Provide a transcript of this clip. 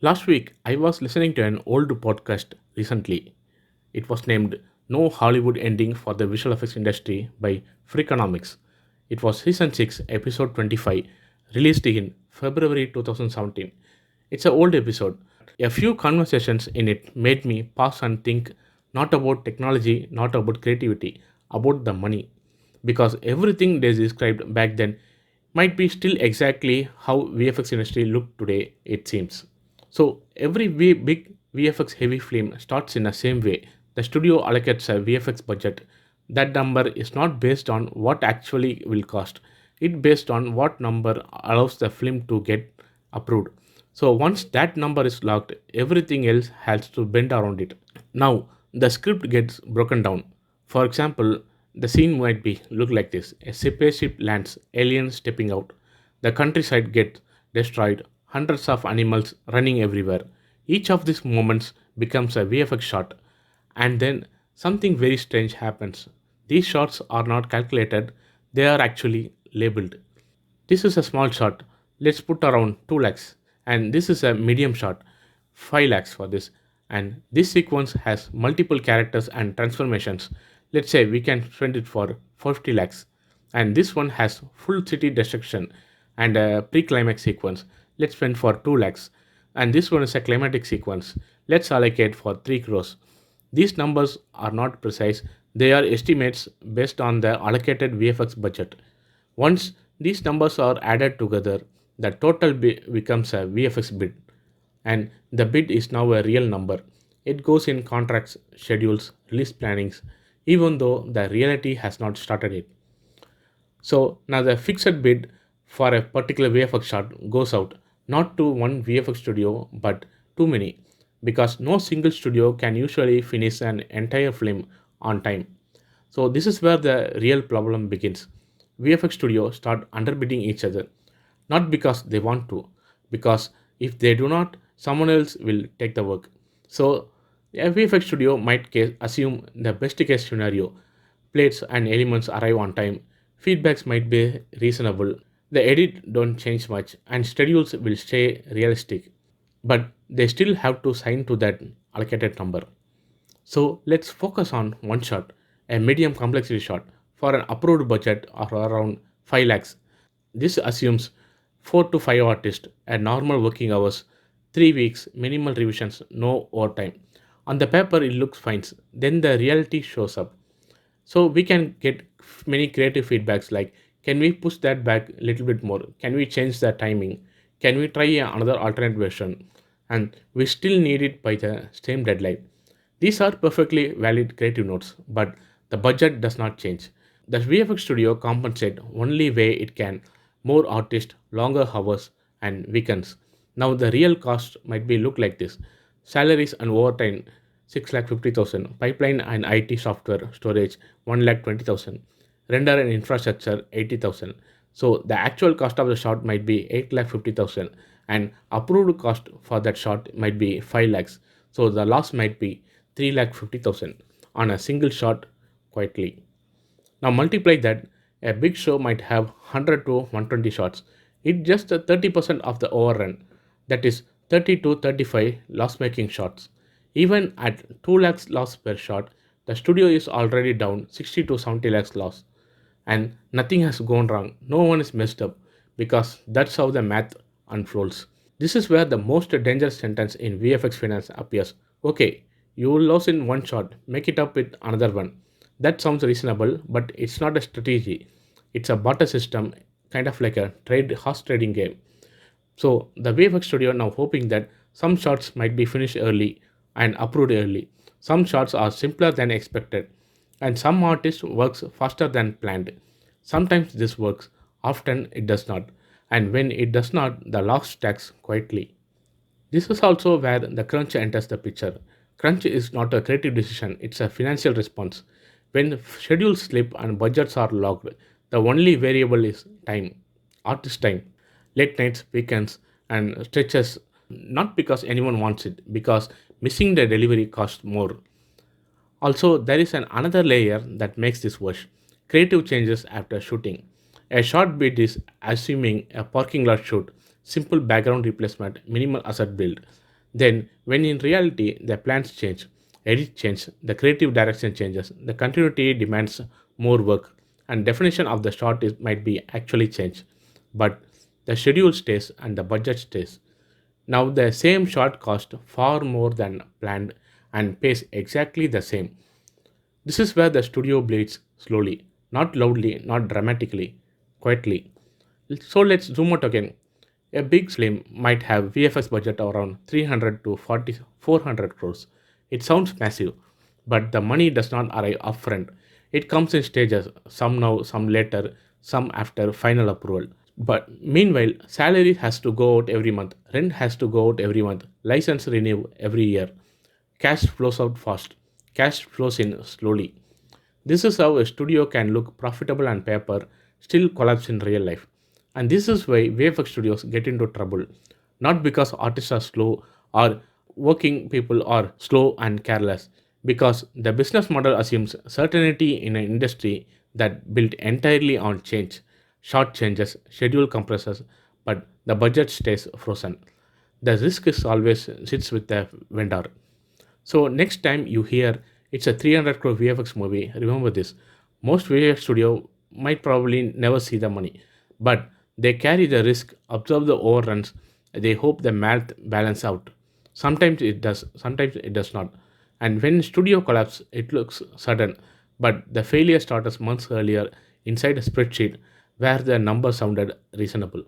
Last week, I was listening to an old podcast recently. It was named No Hollywood Ending for the Visual Effects Industry by Freakonomics. It was season 6, episode 25, released in February 2017. It's an old episode. A few conversations in it made me pause and think not about technology, not about creativity, about the money. Because everything they described back then might be still exactly how VFX industry look today, it seems. So every big VFX heavy film starts in the same way. The studio allocates a VFX budget. That number is not based on what actually will cost. It based on what number allows the film to get approved. So once that number is locked, everything else has to bend around it. Now the script gets broken down. For example, the scene might be look like this: a spaceship lands, aliens stepping out, the countryside gets destroyed, hundreds of animals running everywhere. Each of these moments becomes a VFX shot, and then something very strange happens. These shots are not calculated; they are actually labeled. This is a small shot. Let's put around 2 lakhs. And this is a medium shot. 5 lakhs for this. And this sequence has multiple characters and transformations. Let's say we can spend it for 50 lakhs. And this one has full city destruction and a pre-climax sequence. Let's spend for 2 lakhs. And this one is a climatic sequence. Let's allocate for 3 crores. These numbers are not precise. They are estimates based on the allocated VFX budget. Once these numbers are added together, the total becomes a VFX bid, and the bid is now a real number. It goes in contracts, schedules, release plannings, even though the reality has not started yet. So now the fixed bid for a particular VFX shot goes out not to one VFX studio but too many, because no single studio can usually finish an entire film on time. So this is where the real problem begins. VFX studios start underbidding each other, not because they want to, because if they do not, someone else will take the work. So a VFX studio might assume the best case scenario: plates and elements arrive on time, feedbacks might be reasonable, the edit don't change much, and schedules will stay realistic. But they still have to sign to that allocated number. So let's focus on one shot, a medium complexity shot for an approved budget of around 5 lakhs. This assumes 4 to 5 artists at normal working hours, 3 weeks, minimal revisions, no overtime. On the paper, it looks fine. Then the reality shows up. So we can get many creative feedbacks like, can we push that back a little bit more? Can we change the timing? Can we try another alternate version? And we still need it by the same deadline. These are perfectly valid creative notes, but the budget does not change. The VFX studio compensate only way it can: more artists, longer hours, and weekends. Now the real cost might be look like this: salaries and overtime 6,50,000, pipeline and IT software storage 1,20,000, render and infrastructure 80,000. So the actual cost of the shot might be 8,50,000, and approved cost for that shot might be 5 lakhs. So the loss might be 3,50,000 on a single shot quietly. Now multiply that, a big show might have 100 to 120 shots. It's just 30% of the overrun. That is 30 to 35 loss making shots. Even at 2 lakhs loss per shot, the studio is already down 60 to 70 lakhs loss. And nothing has gone wrong. No one is messed up, because that's how the math unfolds. This is where the most dangerous sentence in VFX finance appears. Okay, you will lose in one shot, make it up with another one. That sounds reasonable, but it's not a strategy. It's a barter system, kind of like a trade horse trading game. So the VFX studio now hoping that some shots might be finished early and approved early. Some shots are simpler than expected, and some artist works faster than planned. Sometimes this works, often it does not, and when it does not, the loss stacks quietly. This is also where the crunch enters the picture. Crunch is not a creative decision, it's a financial response. When schedules slip and budgets are locked, the only variable is time, artist time, late nights, weekends, and stretches, not because anyone wants it, because missing the delivery costs more. Also, there is another layer that makes this worse: creative changes after shooting. A short bit is assuming a parking lot shoot, simple background replacement, minimal asset build. Then, when in reality the plans change, edit change, the creative direction changes, the continuity demands more work, and definition of the shot might be actually changed, but the schedule stays and the budget stays. Now the same shot cost far more than planned and pays exactly the same. This is where the studio bleeds slowly, not loudly, not dramatically, quietly. So let's zoom out again. A big film might have VFX budget around 300 to 40, 400 crores. It sounds massive, but the money does not arrive upfront. It comes in stages, some now, some later, some after final approval. But meanwhile, salary has to go out every month, rent has to go out every month, license renew every year. Cash flows out fast, cash flows in slowly. This is how a studio can look profitable on paper, still collapse in real life. And this is why VFX studios get into trouble. Not because artists are slow or working people are slow and careless, because the business model assumes certainty in an industry that built entirely on change. Short changes, schedule compresses, but the budget stays frozen. The risk is always sits with the vendor. So next time you hear it's a 300 crore VFX movie, remember this. Most VFX studio might probably never see the money, but they carry the risk, observe the overruns, they hope the math balance out. Sometimes it does, sometimes it does not. And when studio collapse, it looks sudden, but the failure started months earlier inside a spreadsheet where the number sounded reasonable.